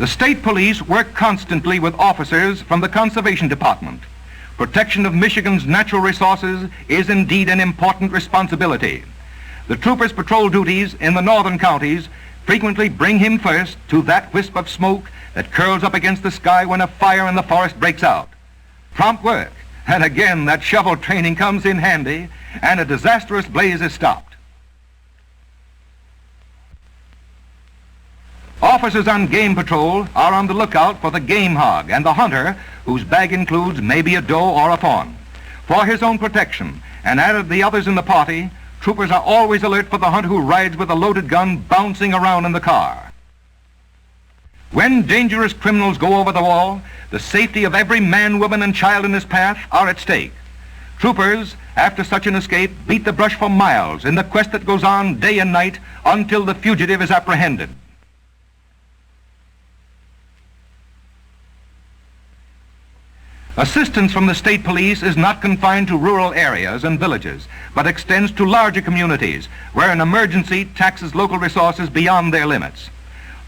The state police work constantly with officers from the Conservation Department. Protection of Michigan's natural resources is indeed an important responsibility. The troopers' patrol duties in the northern counties frequently bring him first to that wisp of smoke that curls up against the sky when a fire in the forest breaks out. Prompt work, and again that shovel training comes in handy, and a disastrous blaze is stopped. Officers on game patrol are on the lookout for the game hog and the hunter whose bag includes maybe a doe or a fawn. For his own protection, and added the others in the party, troopers are always alert for the hunter who rides with a loaded gun bouncing around in the car. When dangerous criminals go over the wall, the safety of every man, woman, and child in his path are at stake. Troopers, after such an escape, beat the brush for miles in the quest that goes on day and night until the fugitive is apprehended. Assistance from the state police is not confined to rural areas and villages, but extends to larger communities where an emergency taxes local resources beyond their limits.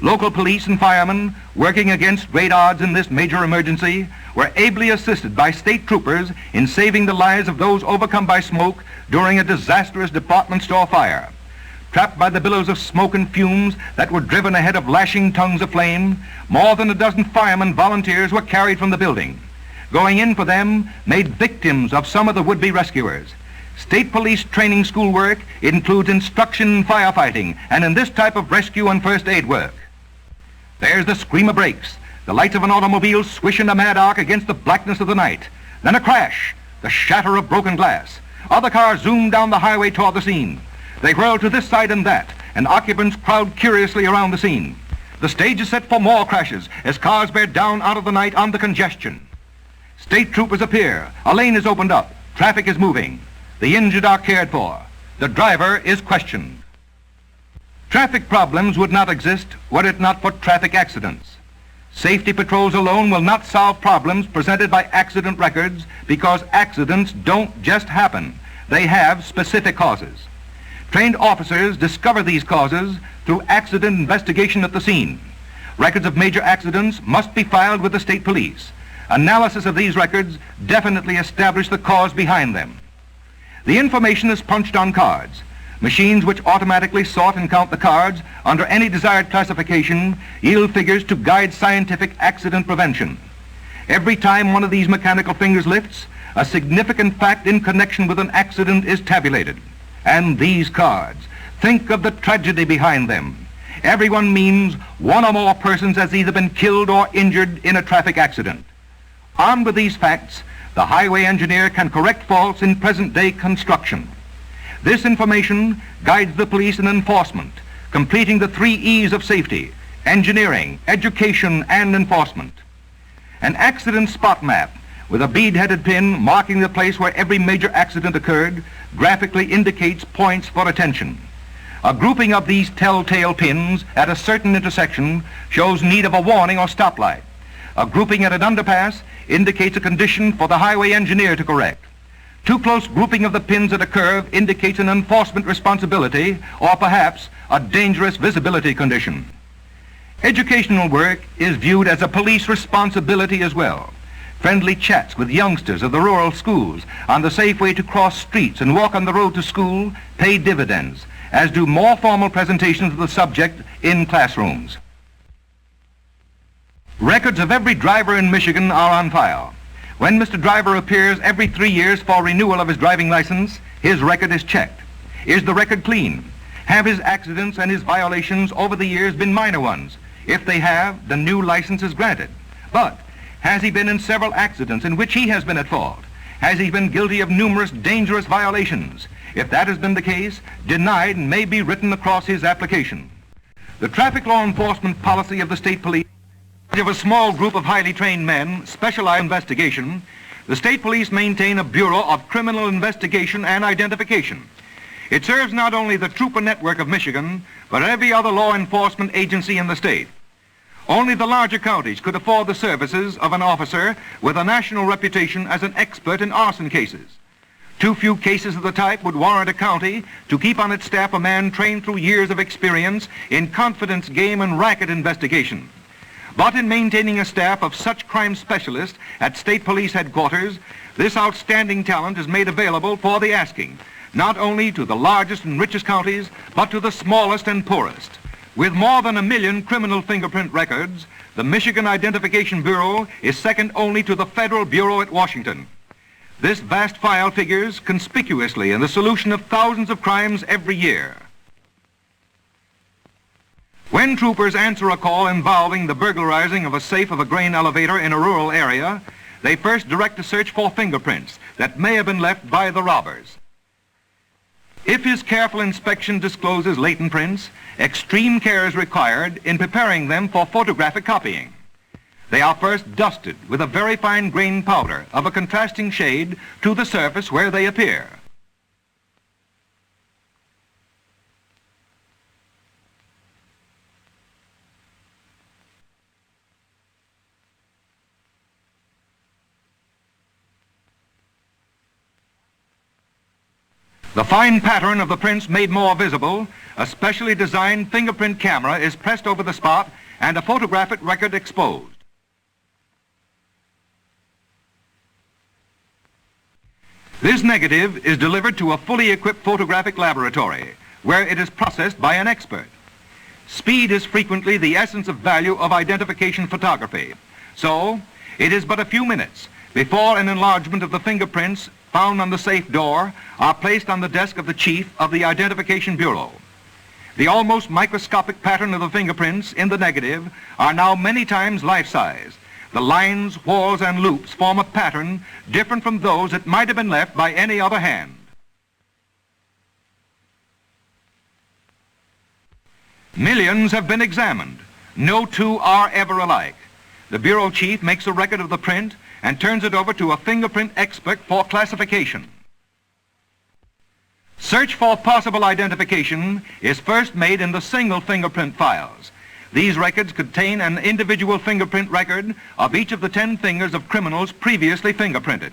Local police and firemen, working against great odds in this major emergency, were ably assisted by state troopers in saving the lives of those overcome by smoke during a disastrous department store fire. Trapped by the billows of smoke and fumes that were driven ahead of lashing tongues of flame, more than a dozen firemen volunteers were carried from the building. Going in for them made victims of some of the would-be rescuers. State police training schoolwork includes instruction in firefighting and in this type of rescue and first aid work. There's the scream of brakes, the lights of an automobile swish in a mad arc against the blackness of the night. Then a crash, the shatter of broken glass. Other cars zoom down the highway toward the scene. They whirl to this side and that, and occupants crowd curiously around the scene. The stage is set for more crashes as cars bear down out of the night on the congestion. State troopers appear. A lane is opened up. Traffic is moving. The injured are cared for. The driver is questioned. Traffic problems would not exist were it not for traffic accidents. Safety patrols alone will not solve problems presented by accident records because accidents don't just happen. They have specific causes. Trained officers discover these causes through accident investigation at the scene. Records of major accidents must be filed with the state police. Analysis of these records definitely establish the cause behind them. The information is punched on cards. Machines which automatically sort and count the cards under any desired classification yield figures to guide scientific accident prevention. Every time one of these mechanical fingers lifts, a significant fact in connection with an accident is tabulated. And these cards, think of the tragedy behind them. Everyone means one or more persons has either been killed or injured in a traffic accident. Armed with these facts, the highway engineer can correct faults in present-day construction. This information guides the police in enforcement, completing the 3 E's of safety: engineering, education, and enforcement. An accident spot map with a bead-headed pin marking the place where every major accident occurred graphically indicates points for attention. A grouping of these telltale pins at a certain intersection shows need of a warning or stoplight. A grouping at an underpass indicates a condition for the highway engineer to correct. Too close grouping of the pins at a curve indicates an enforcement responsibility or perhaps a dangerous visibility condition. Educational work is viewed as a police responsibility as well. Friendly chats with youngsters of the rural schools on the safe way to cross streets and walk on the road to school pay dividends, as do more formal presentations of the subject in classrooms. Records of every driver in Michigan are on file. When Mr. Driver appears every 3 years for renewal of his driving license, his record is checked. Is the record clean? Have his accidents and his violations over the years been minor ones? If they have, the new license is granted. But has he been in several accidents in which he has been at fault? Has he been guilty of numerous dangerous violations? If that has been the case, denied may be written across his application. The traffic law enforcement policy of the state police of a small group of highly trained men specialized in investigation, the state police maintain a Bureau of Criminal Investigation and Identification. It serves not only the trooper network of Michigan, but every other law enforcement agency in the state. Only the larger counties could afford the services of an officer with a national reputation as an expert in arson cases. Too few cases of the type would warrant a county to keep on its staff a man trained through years of experience in confidence game and racket investigation. But in maintaining a staff of such crime specialists at State Police Headquarters, this outstanding talent is made available for the asking, not only to the largest and richest counties, but to the smallest and poorest. With more than 1 million criminal fingerprint records, the Michigan Identification Bureau is second only to the Federal Bureau at Washington. This vast file figures conspicuously in the solution of thousands of crimes every year. When troopers answer a call involving the burglarizing of a safe of a grain elevator in a rural area, they first direct a search for fingerprints that may have been left by the robbers. If his careful inspection discloses latent prints, extreme care is required in preparing them for photographic copying. They are first dusted with a very fine grained powder of a contrasting shade to the surface where they appear. The fine pattern of the prints made more visible, a specially designed fingerprint camera is pressed over the spot and a photographic record exposed. This negative is delivered to a fully equipped photographic laboratory, where it is processed by an expert. Speed is frequently the essence of value of identification photography, so it is but a few minutes before an enlargement of the fingerprints found on the safe door are placed on the desk of the chief of the Identification Bureau. The almost microscopic pattern of the fingerprints in the negative are now many times life-size. The lines, whorls, and loops form a pattern different from those that might have been left by any other hand. Millions have been examined. No two are ever alike. The bureau chief makes a record of the print and turns it over to a fingerprint expert for classification. Search for possible identification is first made in the single fingerprint files. These records contain an individual fingerprint record of each of the 10 fingers of criminals previously fingerprinted.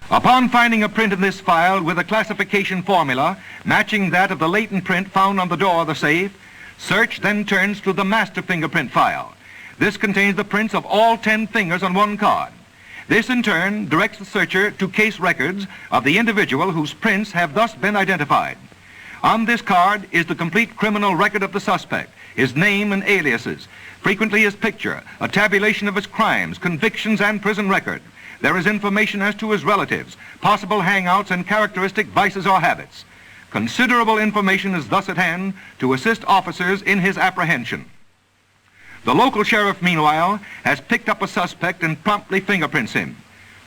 Upon finding a print in this file with a classification formula matching that of the latent print found on the door of the safe, search then turns to the master fingerprint file. This contains the prints of all 10 fingers on one card. This in turn directs the searcher to case records of the individual whose prints have thus been identified. On this card is the complete criminal record of the suspect, his name and aliases, frequently his picture, a tabulation of his crimes, convictions, and prison record. There is information as to his relatives, possible hangouts, and characteristic vices or habits. Considerable information is thus at hand to assist officers in his apprehension. The local sheriff, meanwhile, has picked up a suspect and promptly fingerprints him.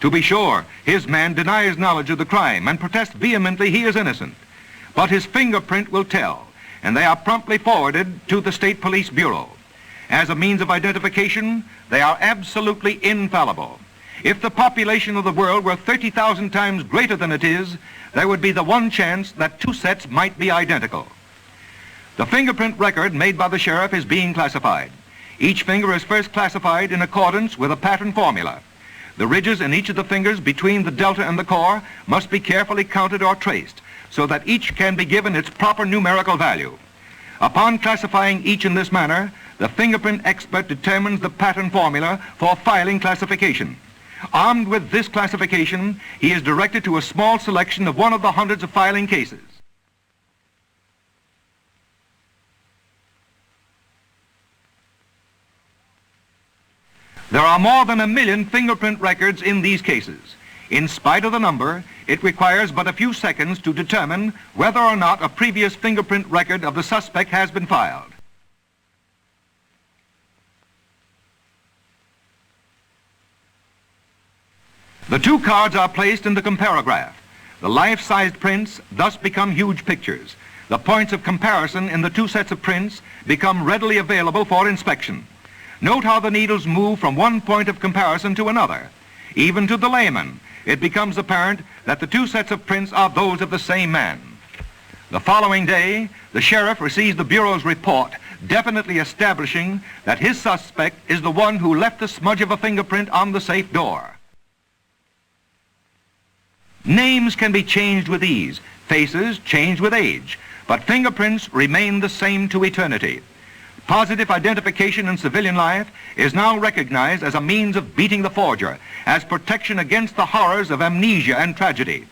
To be sure, his man denies knowledge of the crime and protests vehemently he is innocent. But his fingerprint will tell, and they are promptly forwarded to the State Police Bureau. As a means of identification, they are absolutely infallible. If the population of the world were 30,000 times greater than it is, there would be the one chance that two sets might be identical. The fingerprint record made by the sheriff is being classified. Each finger is first classified in accordance with a pattern formula. The ridges in each of the fingers between the delta and the core must be carefully counted or traced so that each can be given its proper numerical value. Upon classifying each in this manner, the fingerprint expert determines the pattern formula for filing classification. Armed with this classification, he is directed to a small selection of one of the hundreds of filing cases. There are more than 1 million fingerprint records in these cases. In spite of the number, it requires but a few seconds to determine whether or not a previous fingerprint record of the suspect has been filed. The two cards are placed in the comparograph. The life-sized prints thus become huge pictures. The points of comparison in the two sets of prints become readily available for inspection. Note how the needles move from one point of comparison to another. Even to the layman, it becomes apparent that the two sets of prints are those of the same man. The following day, the sheriff receives the Bureau's report, definitely establishing that his suspect is the one who left the smudge of a fingerprint on the safe door. Names can be changed with ease, faces changed with age, but fingerprints remain the same to eternity. Positive identification in civilian life is now recognized as a means of beating the forger, as protection against the horrors of amnesia and tragedy.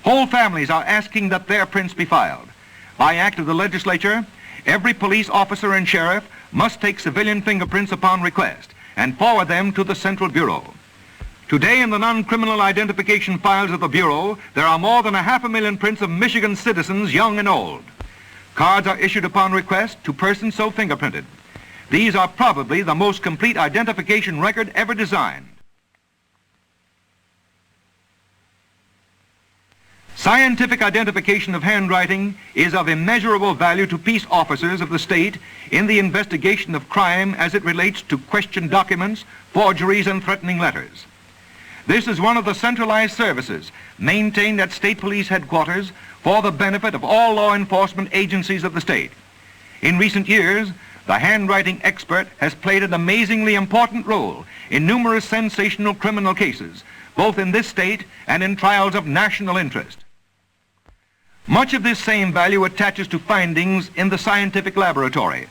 Whole families are asking that their prints be filed. By act of the legislature, every police officer and sheriff must take civilian fingerprints upon request and forward them to the Central Bureau. Today, in the non-criminal identification files of the Bureau, there are more than 500,000 prints of Michigan citizens, young and old. Cards are issued upon request to persons so fingerprinted. These are probably the most complete identification record ever designed. Scientific identification of handwriting is of immeasurable value to peace officers of the state in the investigation of crime as it relates to questioned documents, forgeries, and threatening letters. This is one of the centralized services maintained at State Police Headquarters for the benefit of all law enforcement agencies of the state. In recent years, the handwriting expert has played an amazingly important role in numerous sensational criminal cases, both in this state and in trials of national interest. Much of this same value attaches to findings in the scientific laboratory.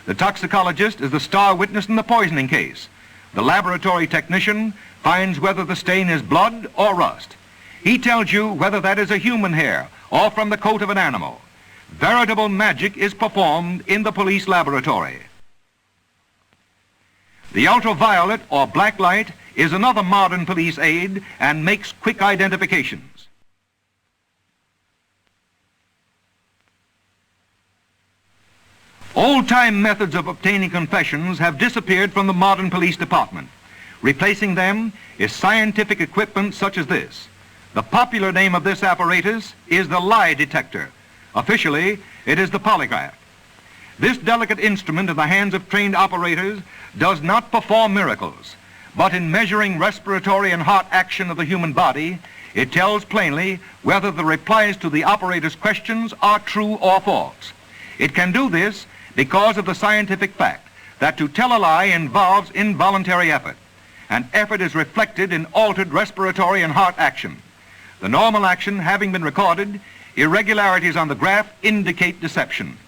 The toxicologist is the star witness in the poisoning case. The laboratory technician finds whether the stain is blood or rust. He tells you whether that is a human hair or from the coat of an animal. Veritable magic is performed in the police laboratory. The ultraviolet or black light is another modern police aid and makes quick identifications. Old-time methods of obtaining confessions have disappeared from the modern police department. Replacing them is scientific equipment such as this. The popular name of this apparatus is the lie detector. Officially, it is the polygraph. This delicate instrument in the hands of trained operators does not perform miracles, but in measuring respiratory and heart action of the human body, it tells plainly whether the replies to the operator's questions are true or false. It can do this because of the scientific fact that to tell a lie involves involuntary effort, and effort is reflected in altered respiratory and heart action. The normal action having been recorded, irregularities on the graph indicate deception.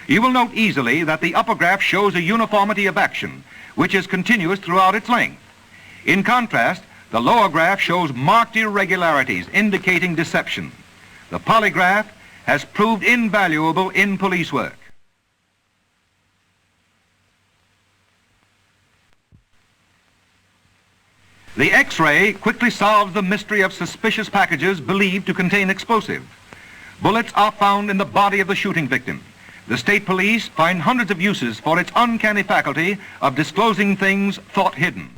You will note easily that the upper graph shows a uniformity of action, which is continuous throughout its length. In contrast, the lower graph shows marked irregularities indicating deception. The polygraph has proved invaluable in police work. The X-ray quickly solves the mystery of suspicious packages believed to contain explosive. Bullets are found in the body of the shooting victim. The state police find hundreds of uses for its uncanny faculty of disclosing things thought hidden.